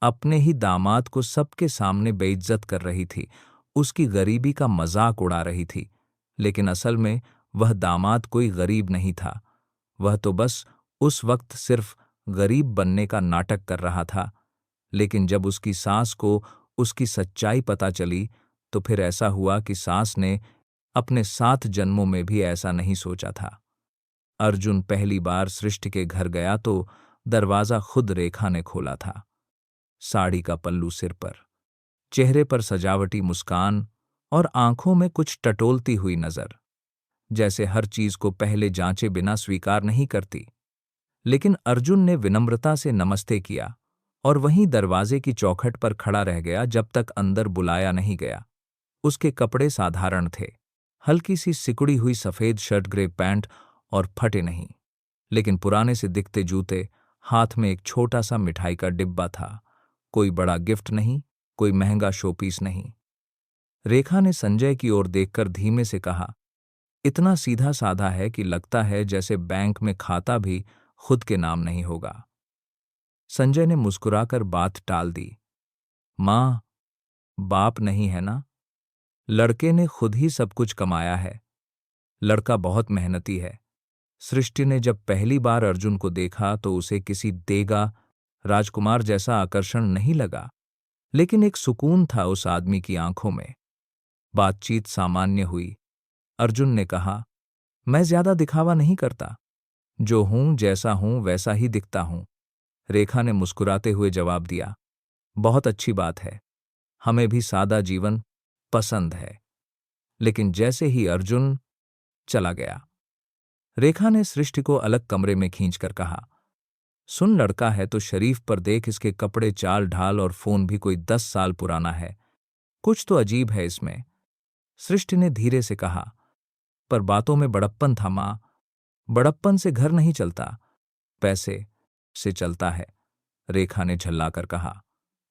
अपने ही दामाद को सबके सामने बेइज्जत कर रही थी, उसकी गरीबी का मजाक उड़ा रही थी। लेकिन असल में वह दामाद कोई गरीब नहीं था, वह तो बस उस वक्त सिर्फ गरीब बनने का नाटक कर रहा था। लेकिन जब उसकी सास को उसकी सच्चाई पता चली तो फिर ऐसा हुआ कि सास ने अपने 7 जन्मों में भी ऐसा नहीं सोचा था। अर्जुन पहली बार सृष्टि के घर गया तो दरवाजा खुद रेखा ने खोला था। साड़ी का पल्लू सिर पर, चेहरे पर सजावटी मुस्कान और आंखों में कुछ टटोलती हुई नजर, जैसे हर चीज को पहले जांचे बिना स्वीकार नहीं करती। लेकिन अर्जुन ने विनम्रता से नमस्ते किया और वहीं दरवाजे की चौखट पर खड़ा रह गया जब तक अंदर बुलाया नहीं गया। उसके कपड़े साधारण थे, हल्की सी सिकुड़ी हुई सफेद शर्ट, ग्रे पैंट और फटे नहीं, लेकिन पुराने से दिखते जूते। हाथ में एक छोटा सा मिठाई का डिब्बा था, कोई बड़ा गिफ्ट नहीं, कोई महंगा शोपीस नहीं। रेखा ने संजय की ओर देखकर धीमे से कहा, इतना सीधा साधा है कि लगता है जैसे बैंक में खाता भी खुद के नाम नहीं होगा। संजय ने मुस्कुराकर बात टाल दी, मां, बाप नहीं है ना? लड़के ने खुद ही सब कुछ कमाया है। लड़का बहुत मेहनती है। सृष्टि ने जब पहली बार अर्जुन को देखा तो उसे किसी देगा राजकुमार जैसा आकर्षण नहीं लगा, लेकिन एक सुकून था उस आदमी की आंखों में। बातचीत सामान्य हुई। अर्जुन ने कहा, मैं ज्यादा दिखावा नहीं करता, जो हूं जैसा हूं वैसा ही दिखता हूं। रेखा ने मुस्कुराते हुए जवाब दिया, बहुत अच्छी बात है, हमें भी सादा जीवन पसंद है। लेकिन जैसे ही अर्जुन चला गया, रेखा ने सृष्टि को अलग कमरे में खींचकर कहा, सुन, लड़का है तो शरीफ, पर देख इसके कपड़े, चाल ढाल और फोन भी कोई 10 साल पुराना है। कुछ तो अजीब है इसमें। सृष्टि ने धीरे से कहा, पर बातों में बड़प्पन था मां। बड़प्पन से घर नहीं चलता, पैसे से चलता है। रेखा ने झल्लाकर कहा।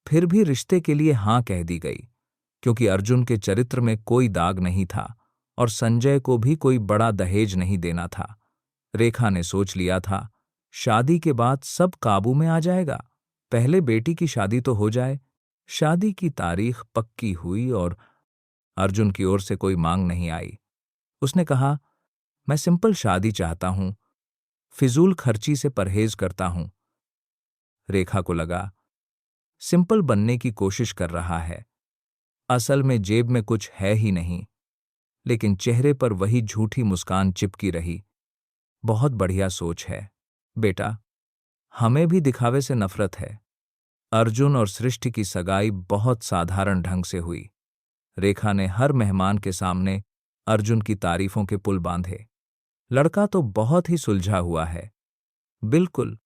फिर भी रिश्ते के लिए हां कह दी गई, क्योंकि अर्जुन के चरित्र में कोई दाग नहीं था और संजय को भी कोई बड़ा दहेज नहीं देना था। रेखा ने सोच लिया था, शादी के बाद सब काबू में आ जाएगा, पहले बेटी की शादी तो हो जाए। शादी की तारीख पक्की हुई और अर्जुन की ओर से कोई मांग नहीं आई। उसने कहा, मैं सिंपल शादी चाहता हूं, फिजूल खर्ची से परहेज करता हूं। रेखा को लगा, सिंपल बनने की कोशिश कर रहा है, असल में जेब में कुछ है ही नहीं। लेकिन चेहरे पर वही झूठी मुस्कान चिपकी रही। बहुत बढ़िया सोच है बेटा, हमें भी दिखावे से नफरत है। अर्जुन और सृष्टि की सगाई बहुत साधारण ढंग से हुई। रेखा ने हर मेहमान के सामने अर्जुन की तारीफों के पुल बांधे। लड़का तो बहुत ही सुलझा हुआ है, बिल्कुल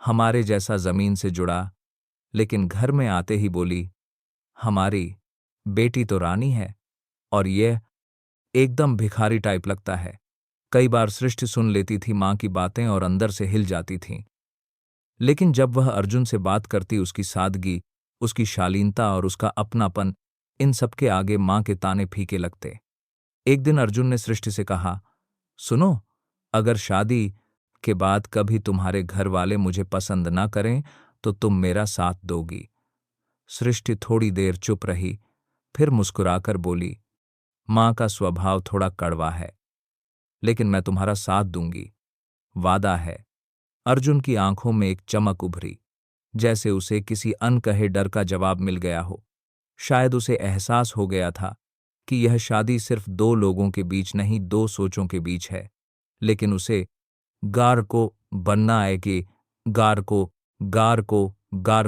हमारे जैसा जमीन से जुड़ा। लेकिन घर में आते ही बोली, हमारी बेटी तो रानी है और यह एकदम भिखारी टाइप लगता है। कई बार सृष्टि सुन लेती थी मां की बातें और अंदर से हिल जाती थीं। लेकिन जब वह अर्जुन से बात करती, उसकी सादगी, उसकी शालीनता और उसका अपनापन, इन सबके आगे मां के ताने फीके लगते। एक दिन अर्जुन ने सृष्टि से कहा, सुनो, अगर शादी के बाद कभी तुम्हारे घर वाले मुझे पसंद ना करें तो तुम मेरा साथ दोगी? सृष्टि थोड़ी देर चुप रही, फिर मुस्कुराकर बोली, मां का स्वभाव थोड़ा कड़वा है, लेकिन मैं तुम्हारा साथ दूंगी, वादा है। अर्जुन की आंखों में एक चमक उभरी, जैसे उसे किसी अनकहे डर का जवाब मिल गया हो। शायद उसे एहसास हो गया था कि यह शादी सिर्फ 2 लोगों के बीच नहीं, 2 सोचों के बीच है। लेकिन उसे गार को बनना है कि गार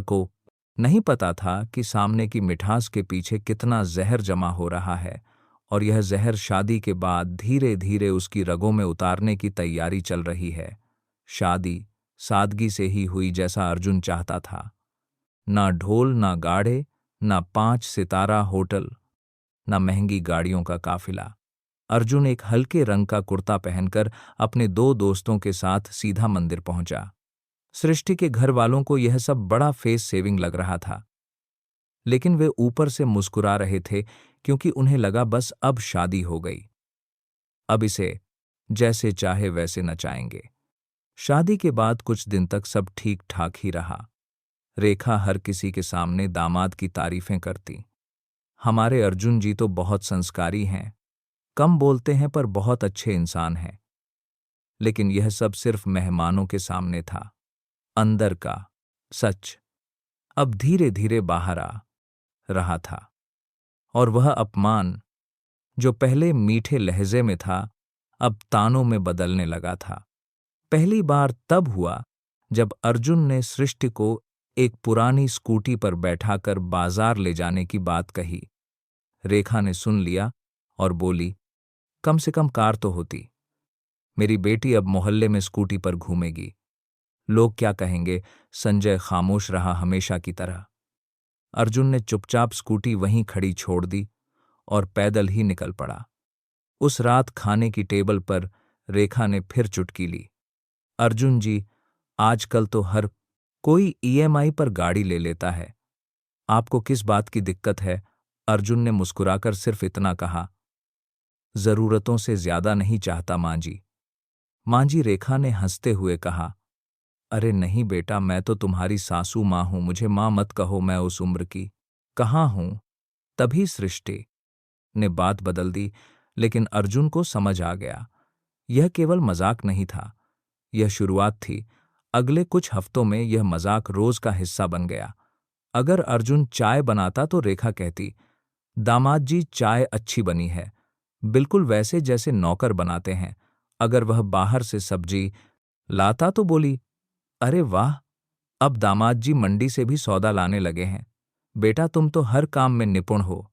को नहीं पता था कि सामने की मिठास के पीछे कितना जहर जमा हो रहा है, और यह जहर शादी के बाद धीरे धीरे उसकी रगों में उतारने की तैयारी चल रही है। शादी सादगी से ही हुई जैसा अर्जुन चाहता था। ना ढोल, ना गाड़े, ना 5 सितारा होटल, ना महंगी गाड़ियों का काफिला। अर्जुन एक हल्के रंग का कुर्ता पहनकर अपने 2 दोस्तों के साथ सीधा मंदिर पहुंचा। सृष्टि के घर वालों को यह सब बड़ा फेस सेविंग लग रहा था, लेकिन वे ऊपर से मुस्कुरा रहे थे, क्योंकि उन्हें लगा बस अब शादी हो गई, अब इसे जैसे चाहे वैसे नचाएंगे। शादी के बाद कुछ दिन तक सब ठीक ठाक ही रहा। रेखा हर किसी के सामने दामाद की तारीफें करती। हमारे अर्जुन जी तो बहुत संस्कारी हैं, कम बोलते हैं पर बहुत अच्छे इंसान हैं। लेकिन यह सब सिर्फ मेहमानों के सामने था। अंदर का सच अब धीरे धीरे बाहर आ रहा था। और वह अपमान जो पहले मीठे लहजे में था, अब तानों में बदलने लगा था। पहली बार तब हुआ जब अर्जुन ने सृष्टि को एक पुरानी स्कूटी पर बैठाकर बाजार ले जाने की बात कही। रेखा ने सुन लिया और बोली, कम से कम कार तो होती। मेरी बेटी अब मोहल्ले में स्कूटी पर घूमेगी। लोग क्या कहेंगे? संजय खामोश रहा हमेशा की तरह। अर्जुन ने चुपचाप स्कूटी वहीं खड़ी छोड़ दी और पैदल ही निकल पड़ा। उस रात खाने की टेबल पर रेखा ने फिर चुटकी ली। अर्जुन जी, आजकल तो हर कोई ईएमआई पर गाड़ी ले लेता है, आपको किस बात की दिक्कत है? अर्जुन ने मुस्कुराकर सिर्फ इतना कहा, जरूरतों से ज्यादा नहीं चाहता मां जी। मां जी, रेखा ने हंसते हुए कहा, अरे नहीं बेटा, मैं तो तुम्हारी सासू मां हूं, मुझे मां मत कहो, मैं उस उम्र की कहाँ हूं। तभी सृष्टि ने बात बदल दी, लेकिन अर्जुन को समझ आ गया यह केवल मजाक नहीं था, यह शुरुआत थी। अगले कुछ हफ्तों में यह मजाक रोज का हिस्सा बन गया। अगर अर्जुन चाय बनाता तो रेखा कहती, दामाद जी चाय अच्छी बनी है, बिल्कुल वैसे जैसे नौकर बनाते हैं। अगर वह बाहर से सब्जी लाता तो बोली, अरे वाह, अब दामाद जी मंडी से भी सौदा लाने लगे हैं। बेटा तुम तो हर काम में निपुण हो।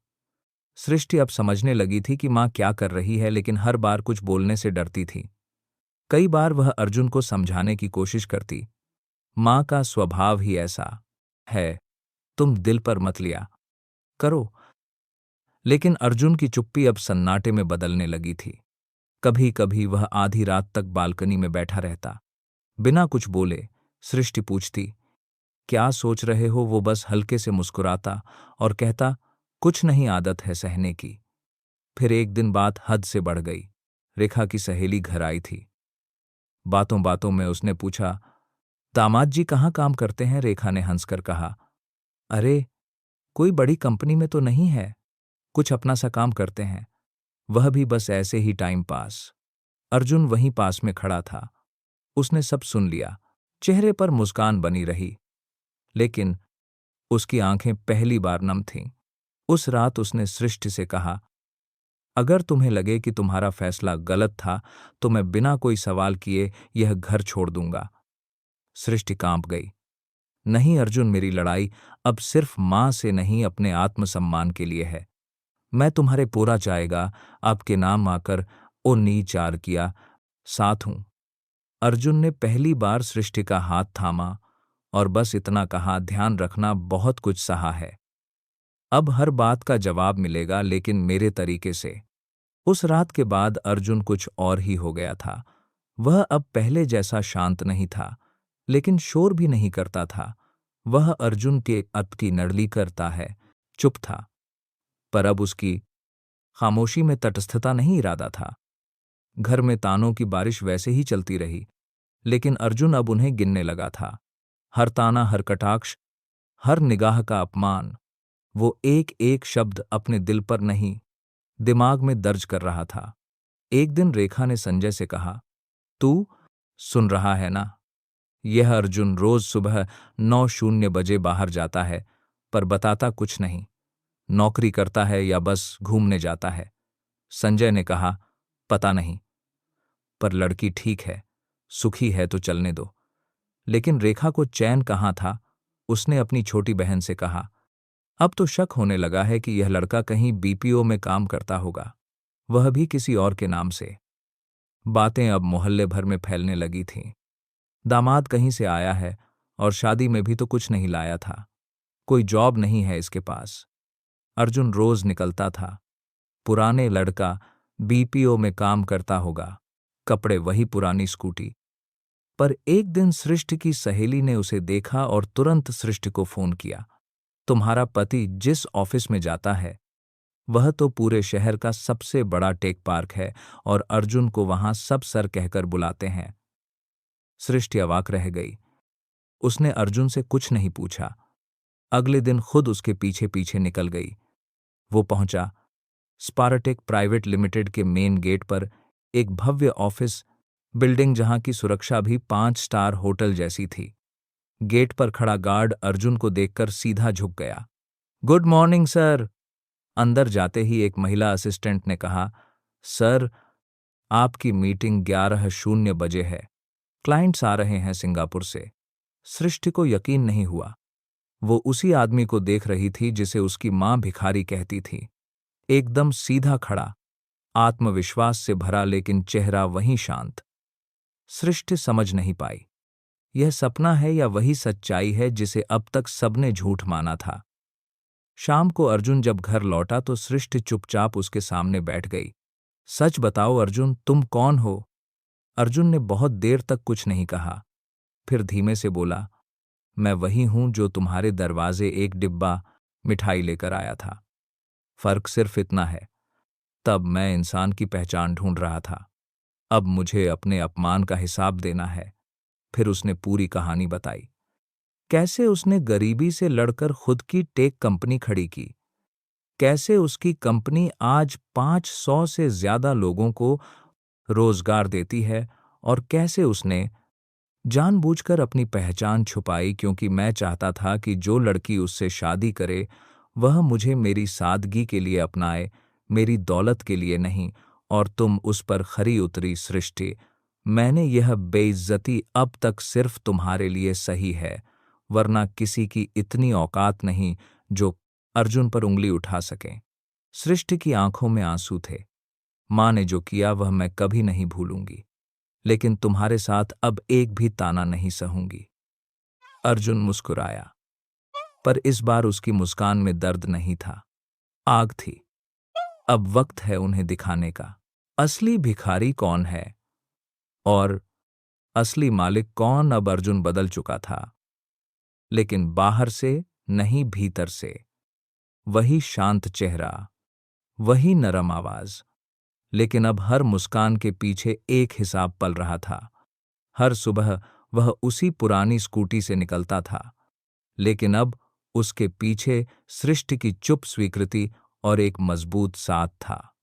सृष्टि अब समझने लगी थी कि मां क्या कर रही है, लेकिन हर बार कुछ बोलने से डरती थी। कई बार वह अर्जुन को समझाने की कोशिश करती, मां का स्वभाव ही ऐसा है, तुम दिल पर मत लिया करो। लेकिन अर्जुन की चुप्पी अब सन्नाटे में बदलने लगी थी। कभी कभी वह आधी रात तक बालकनी में बैठा रहता, बिना कुछ बोले। सृष्टि पूछती, क्या सोच रहे हो? वो बस हल्के से मुस्कुराता और कहता, कुछ नहीं, आदत है सहने की। फिर एक दिन बात हद से बढ़ गई। रेखा की सहेली घर आई थी। बातों बातों में उसने पूछा, दामाद जी कहाँ काम करते हैं? रेखा ने हंसकर कहा, अरे कोई बड़ी कंपनी में तो नहीं है, कुछ अपना सा काम करते हैं, वह भी बस ऐसे ही टाइम पास। अर्जुन वहीं पास में खड़ा था। उसने सब सुन लिया। चेहरे पर मुस्कान बनी रही, लेकिन उसकी आंखें पहली बार नम थीं। उस रात उसने सृष्टि से कहा, अगर तुम्हें लगे कि तुम्हारा फैसला गलत था तो मैं बिना कोई सवाल किए यह घर छोड़ दूंगा। सृष्टि कांप गई। नहीं अर्जुन, मेरी लड़ाई अब सिर्फ मां से नहीं, अपने आत्मसम्मान के लिए है। मैं तुम्हारे पूरा जाएगा, आपके नाम आकर ओ नीचार किया साथ हूं। अर्जुन ने पहली बार सृष्टि का हाथ थामा और बस इतना कहा, ध्यान रखना, बहुत कुछ सहा है, अब हर बात का जवाब मिलेगा, लेकिन मेरे तरीके से। उस रात के बाद अर्जुन कुछ और ही हो गया था। वह अब पहले जैसा शांत नहीं था, लेकिन शोर भी नहीं करता था। वह अर्जुन के अत की नड़ली करता है, चुप था, पर अब उसकी खामोशी में तटस्थता नहीं, इरादा था। घर में तानों की बारिश वैसे ही चलती रही, लेकिन अर्जुन अब उन्हें गिनने लगा था। हर ताना, हर कटाक्ष, हर निगाह का अपमान, वो एक एक शब्द अपने दिल पर नहीं, दिमाग में दर्ज कर रहा था। एक दिन रेखा ने संजय से कहा, तू सुन रहा है ना? यह अर्जुन रोज सुबह 9:00 बाहर जाता है, पर बताता कुछ नहीं। नौकरी करता है या बस घूमने जाता है? संजय ने कहा, पता नहीं, पर लड़की ठीक है, सुखी है तो चलने दो। लेकिन रेखा को चैन कहाँ था। उसने अपनी छोटी बहन से कहा, अब तो शक होने लगा है कि यह लड़का कहीं बीपीओ में काम करता होगा, वह भी किसी और के नाम से। बातें अब मोहल्ले भर में फैलने लगी थीं। दामाद कहीं से आया है और शादी में भी तो कुछ नहीं लाया था, कोई जॉब नहीं है इसके पास। अर्जुन रोज निकलता था, पुराने लड़का बीपीओ में काम करता होगा, कपड़े वही पुरानी स्कूटी। पर एक दिन सृष्टि की सहेली ने उसे देखा और तुरंत सृष्टि को फोन किया, तुम्हारा पति जिस ऑफिस में जाता है वह तो पूरे शहर का सबसे बड़ा टेक पार्क है और अर्जुन को वहां सब सर कहकर बुलाते हैं। सृष्टि अवाक रह गई। उसने अर्जुन से कुछ नहीं पूछा। अगले दिन खुद उसके पीछे पीछे निकल गई। वो पहुंचा स्पारटेक प्राइवेट लिमिटेड के मेन गेट पर, एक भव्य ऑफिस बिल्डिंग जहां की सुरक्षा भी 5 स्टार होटल जैसी थी। गेट पर खड़ा गार्ड अर्जुन को देखकर सीधा झुक गया। Good morning sir. अंदर जाते ही एक महिला असिस्टेंट ने कहा, सर आपकी मीटिंग 11:00 है। क्लाइंट्स आ रहे हैं सिंगापुर से। सृष्टि को यकीन नहीं हुआ। वो उसी आदमी को देख रही थी जिसे उसकी मां भिखारी कहती थी। एकदम सीधा खड़ा, आत्मविश्वास से भरा, लेकिन चेहरा वहीं शांत। सृष्टि समझ नहीं पाई, यह सपना है या वही सच्चाई है जिसे अब तक सबने झूठ माना था। शाम को अर्जुन जब घर लौटा तो सृष्टि चुपचाप उसके सामने बैठ गई। सच बताओ अर्जुन, तुम कौन हो? अर्जुन ने बहुत देर तक कुछ नहीं कहा, फिर धीमे से बोला, मैं वही हूं जो तुम्हारे दरवाजे एक डिब्बा मिठाई लेकर आया था। फर्क सिर्फ इतना है, तब मैं इंसान की पहचान ढूंढ रहा था, अब मुझे अपने अपमान का हिसाब देना है। फिर उसने पूरी कहानी बताई, कैसे उसने गरीबी से लड़कर खुद की टेक कंपनी खड़ी की, कैसे उसकी कंपनी आज 500 से ज्यादा लोगों को रोजगार देती है, और कैसे उसने जानबूझकर अपनी पहचान छुपाई क्योंकि मैं चाहता था कि जो लड़की उससे शादी करे वह मुझे मेरी सादगी के लिए अपनाए, मेरी दौलत के लिए नहीं। और तुम उस पर खरी उतरी सृष्टि। मैंने यह बेइज्जती अब तक सिर्फ तुम्हारे लिए सही है, वरना किसी की इतनी औकात नहीं जो अर्जुन पर उंगली उठा सके। सृष्टि की आंखों में आंसू थे। मां ने जो किया वह मैं कभी नहीं भूलूंगी, लेकिन तुम्हारे साथ अब एक भी ताना नहीं सहूंगी। अर्जुन मुस्कुराया, पर इस बार उसकी मुस्कान में दर्द नहीं था, आग थी। अब वक्त है उन्हें दिखाने का, असली भिखारी कौन है और असली मालिक कौन। अब अर्जुन बदल चुका था, लेकिन बाहर से नहीं, भीतर से। वही शांत चेहरा, वही नरम आवाज, लेकिन अब हर मुस्कान के पीछे एक हिसाब पल रहा था। हर सुबह वह उसी पुरानी स्कूटी से निकलता था, लेकिन अब उसके पीछे सृष्टि की चुप स्वीकृति और एक मजबूत साथ था।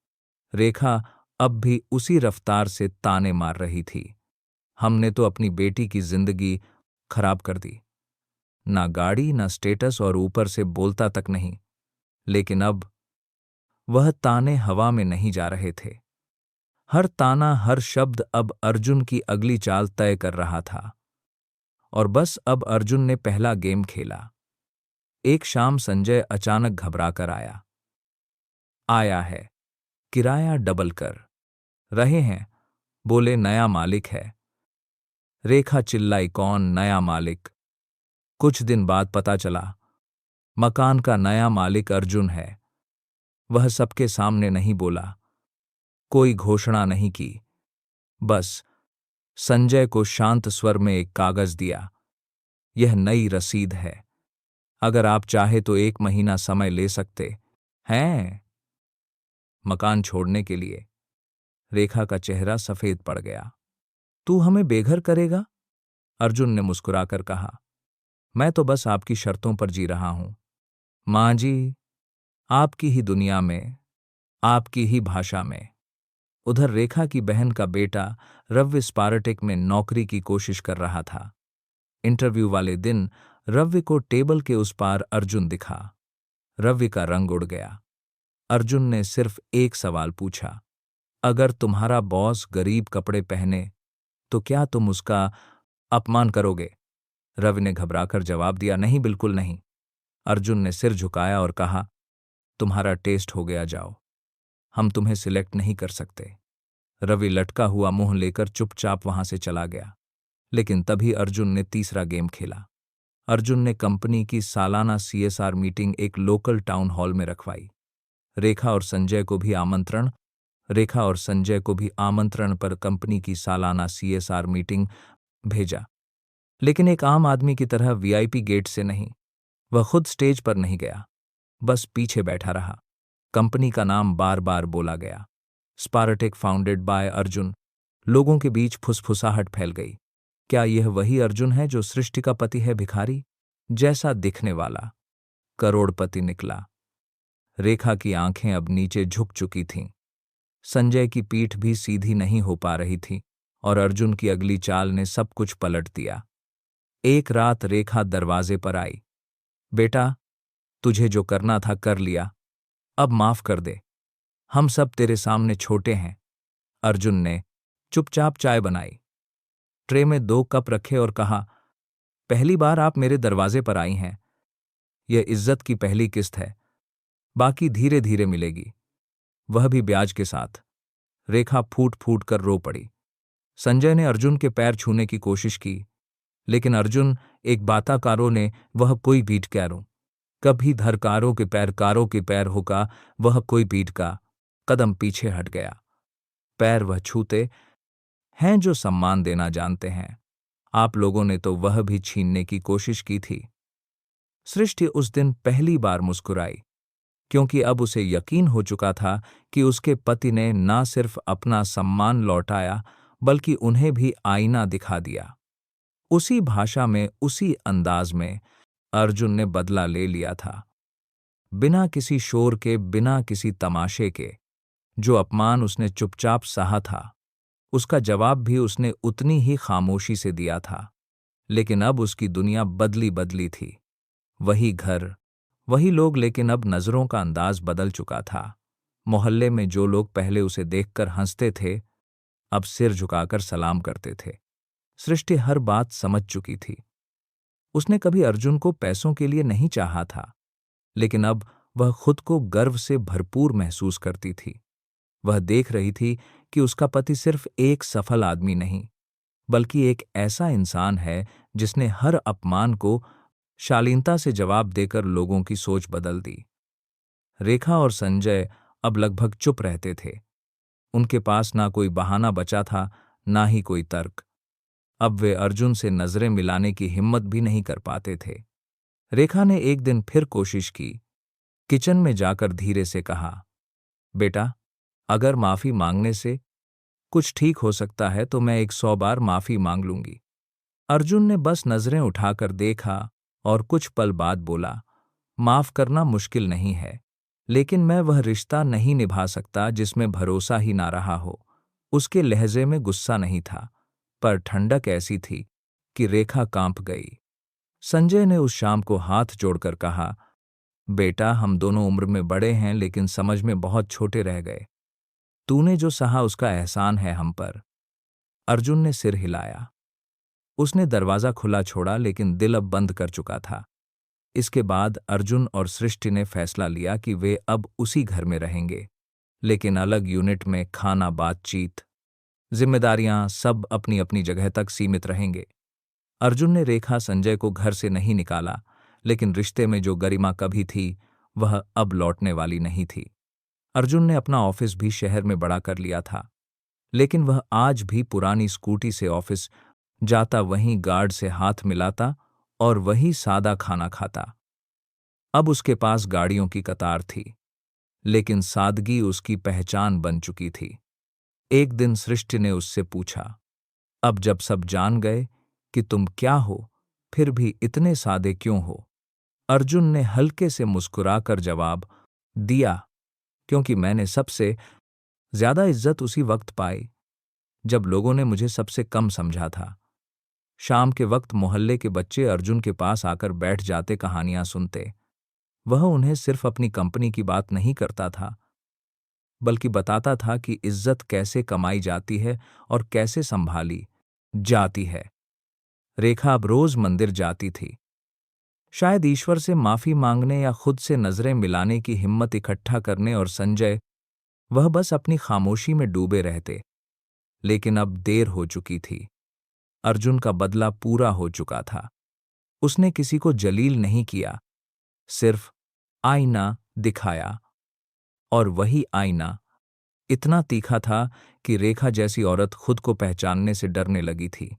रेखा अब भी उसी रफ्तार से ताने मार रही थी, हमने तो अपनी बेटी की जिंदगी खराब कर दी, ना गाड़ी ना स्टेटस, और ऊपर से बोलता तक नहीं। लेकिन अब वह ताने हवा में नहीं जा रहे थे। हर ताना, हर शब्द अब अर्जुन की अगली चाल तय कर रहा था। और बस अब अर्जुन ने पहला गेम खेला। एक शाम संजय अचानक घबरा कर आया है, किराया डबल कर रहे हैं, बोले नया मालिक है। रेखा चिल्लाई, कौन नया मालिक? कुछ दिन बाद पता चला मकान का नया मालिक अर्जुन है। वह सबके सामने नहीं बोला, कोई घोषणा नहीं की, बस संजय को शांत स्वर में एक कागज दिया। यह नई रसीद है, अगर आप चाहे तो 1 महीना समय ले सकते हैं मकान छोड़ने के लिए। रेखा का चेहरा सफेद पड़ गया। तू हमें बेघर करेगा? अर्जुन ने मुस्कुराकर कहा, मैं तो बस आपकी शर्तों पर जी रहा हूं। मां जी, आपकी ही दुनिया में, आपकी ही भाषा में। उधर रेखा की बहन का बेटा रव्य स्पारटेक में नौकरी की कोशिश कर रहा था। इंटरव्यू वाले दिन रव्य को टेबल के उस पार अर्जुन दिखा। रव्य का रंग उड़ गया। अर्जुन ने सिर्फ एक सवाल पूछा, अगर तुम्हारा बॉस गरीब कपड़े पहने तो क्या तुम उसका अपमान करोगे? रवि ने घबराकर जवाब दिया, नहीं, बिल्कुल नहीं। अर्जुन ने सिर झुकाया और कहा, तुम्हारा टेस्ट हो गया, जाओ, हम तुम्हें सिलेक्ट नहीं कर सकते। रवि लटका हुआ मुंह लेकर चुपचाप वहां से चला गया। लेकिन तभी अर्जुन ने तीसरा गेम खेला। अर्जुन ने कंपनी की सालाना CSR मीटिंग एक लोकल टाउन हॉल में रखवाई। रेखा और संजय को भी आमंत्रण पर कंपनी की सालाना CSR मीटिंग भेजा, लेकिन एक आम आदमी की तरह VIP गेट से नहीं। वह खुद स्टेज पर नहीं गया, बस पीछे बैठा रहा। कंपनी का नाम बार बार बोला गया, स्पारटेक फाउंडेड बाय अर्जुन। लोगों के बीच फुसफुसाहट फैल गई, क्या यह वही अर्जुन है जो सृष्टि का पति है, भिखारी जैसा दिखने वाला करोड़पति निकला? रेखा की आंखें अब नीचे झुक चुकी थीं। संजय की पीठ भी सीधी नहीं हो पा रही थी और अर्जुन की अगली चाल ने सब कुछ पलट दिया। एक रात रेखा दरवाजे पर आई। बेटा, तुझे जो करना था कर लिया, अब माफ कर दे। हम सब तेरे सामने छोटे हैं। अर्जुन ने चुपचाप चाय बनाई, ट्रे में 2 कप रखे और कहा, पहली बार आप मेरे दरवाजे पर आई हैं। यह इज्जत की पहली किस्त है, बाकी धीरे धीरे मिलेगी, वह भी ब्याज के साथ। रेखा फूट फूट कर रो पड़ी। संजय ने अर्जुन के पैर छूने की कोशिश की, लेकिन अर्जुन एक बाताकारों ने वह कोई बीट कैरों, कभी धरकारों के पैर होका वह कोई बीट का कदम पीछे हट गया। पैर वह छूते हैं जो सम्मान देना जानते हैं। आप लोगों ने तो वह भी छीनने की कोशिश की थी। सृष्टि उस दिन पहली बार मुस्कुराई, क्योंकि अब उसे यकीन हो चुका था कि उसके पति ने ना सिर्फ अपना सम्मान लौटाया बल्कि उन्हें भी आईना दिखा दिया। उसी भाषा में, उसी अंदाज में अर्जुन ने बदला ले लिया था, बिना किसी शोर के, बिना किसी तमाशे के। जो अपमान उसने चुपचाप सहा था, उसका जवाब भी उसने उतनी ही खामोशी से दिया था। लेकिन अब उसकी दुनिया बदली बदली थी। वही घर, वही लोग, लेकिन अब नजरों का अंदाज बदल चुका था। मोहल्ले में जो लोग पहले उसे देखकर हंसते थे, अब सिर झुकाकर सलाम करते थे। सृष्टि हर बात समझ चुकी थी। उसने कभी अर्जुन को पैसों के लिए नहीं चाहा था, लेकिन अब वह खुद को गर्व से भरपूर महसूस करती थी। वह देख रही थी कि उसका पति सिर्फ एक सफल आदमी नहीं, बल्कि एक ऐसा इंसान है जिसने हर अपमान को शालीनता से जवाब देकर लोगों की सोच बदल दी। रेखा और संजय अब लगभग चुप रहते थे। उनके पास ना कोई बहाना बचा था, ना ही कोई तर्क। अब वे अर्जुन से नजरें मिलाने की हिम्मत भी नहीं कर पाते थे। रेखा ने एक दिन फिर कोशिश की। किचन में जाकर धीरे से कहा, बेटा, अगर माफी मांगने से कुछ ठीक हो सकता है तो मैं 100 बार माफी मांग लूंगी। अर्जुन ने बस नजरें उठाकर देखा और कुछ पल बाद बोला, माफ करना मुश्किल नहीं है, लेकिन मैं वह रिश्ता नहीं निभा सकता जिसमें भरोसा ही ना रहा हो। उसके लहजे में गुस्सा नहीं था, पर ठंडक ऐसी थी कि रेखा कांप गई। संजय ने उस शाम को हाथ जोड़कर कहा, बेटा, हम दोनों उम्र में बड़े हैं लेकिन समझ में बहुत छोटे रह गए। तूने जो सहा उसका एहसान है हम पर। अर्जुन ने सिर हिलाया। उसने दरवाजा खुला छोड़ा, लेकिन दिल अब बंद कर चुका था। इसके बाद अर्जुन और सृष्टि ने फैसला लिया कि वे अब उसी घर में रहेंगे, लेकिन अलग यूनिट में। खाना, बातचीत, जिम्मेदारियां सब अपनी अपनी जगह तक सीमित रहेंगे। अर्जुन ने रेखा संजय को घर से नहीं निकाला, लेकिन रिश्ते में जो गरिमा कभी थी वह अब लौटने वाली नहीं थी। अर्जुन ने अपना ऑफिस भी शहर में बड़ा कर लिया था, लेकिन वह आज भी पुरानी स्कूटी से ऑफिस जाता, वहीं गार्ड से हाथ मिलाता और वही सादा खाना खाता। अब उसके पास गाड़ियों की कतार थी, लेकिन सादगी उसकी पहचान बन चुकी थी। एक दिन सृष्टि ने उससे पूछा, अब जब सब जान गए कि तुम क्या हो, फिर भी इतने सादे क्यों हो? अर्जुन ने हल्के से मुस्कुराकर जवाब दिया, क्योंकि मैंने सबसे ज्यादा इज्जत उसी वक्त पाई जब लोगों ने मुझे सबसे कम समझा था। शाम के वक्त मोहल्ले के बच्चे अर्जुन के पास आकर बैठ जाते, कहानियां सुनते। वह उन्हें सिर्फ अपनी कंपनी की बात नहीं करता था, बल्कि बताता था कि इज्जत कैसे कमाई जाती है और कैसे संभाली जाती है। रेखा अब रोज मंदिर जाती थी, शायद ईश्वर से माफी मांगने या खुद से नजरें मिलाने की हिम्मत इकट्ठा करने, और संजय, वह बस अपनी खामोशी में डूबे रहते। लेकिन अब देर हो चुकी थी। अर्जुन का बदला पूरा हो चुका था। उसने किसी को जलील नहीं किया, सिर्फ आईना दिखाया, और वही आईना इतना तीखा था कि रेखा जैसी औरत खुद को पहचानने से डरने लगी थी।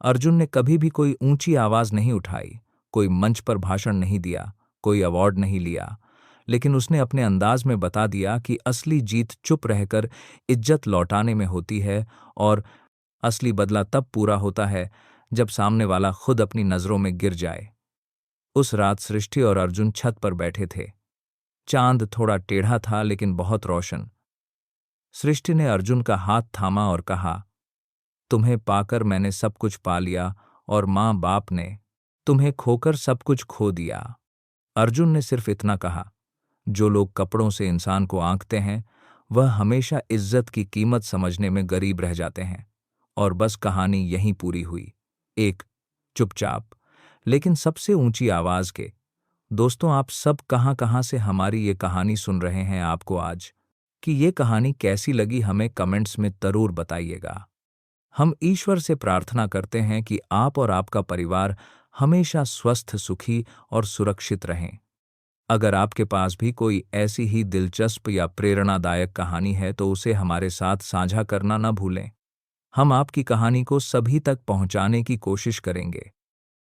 अर्जुन ने कभी भी कोई ऊंची आवाज नहीं उठाई, कोई मंच पर भाषण नहीं दिया, कोई अवार्ड नहीं लिया, लेकिन उसने अपने अंदाज में बता दिया कि असली जीत चुप रहकर इज्जत लौटाने में होती है, और असली बदला तब पूरा होता है जब सामने वाला खुद अपनी नजरों में गिर जाए। उस रात सृष्टि और अर्जुन छत पर बैठे थे। चांद थोड़ा टेढ़ा था लेकिन बहुत रोशन। सृष्टि ने अर्जुन का हाथ थामा और कहा, तुम्हें पाकर मैंने सब कुछ पा लिया और माँ बाप ने तुम्हें खोकर सब कुछ खो दिया। अर्जुन ने सिर्फ इतना कहा, जो लोग कपड़ों से इंसान को आंकते हैं वह हमेशा इज्जत की कीमत समझने में गरीब रह जाते हैं। और बस कहानी यहीं पूरी हुई। एक चुपचाप लेकिन सबसे ऊंची आवाज के दोस्तों, आप सब कहां कहां से हमारी ये कहानी सुन रहे हैं? आपको आज कि ये कहानी कैसी लगी हमें कमेंट्स में जरूर बताइएगा। हम ईश्वर से प्रार्थना करते हैं कि आप और आपका परिवार हमेशा स्वस्थ, सुखी और सुरक्षित रहें। अगर आपके पास भी कोई ऐसी ही दिलचस्प या प्रेरणादायक कहानी है तो उसे हमारे साथ साझा करना न भूलें। हम आपकी कहानी को सभी तक पहुंचाने की कोशिश करेंगे।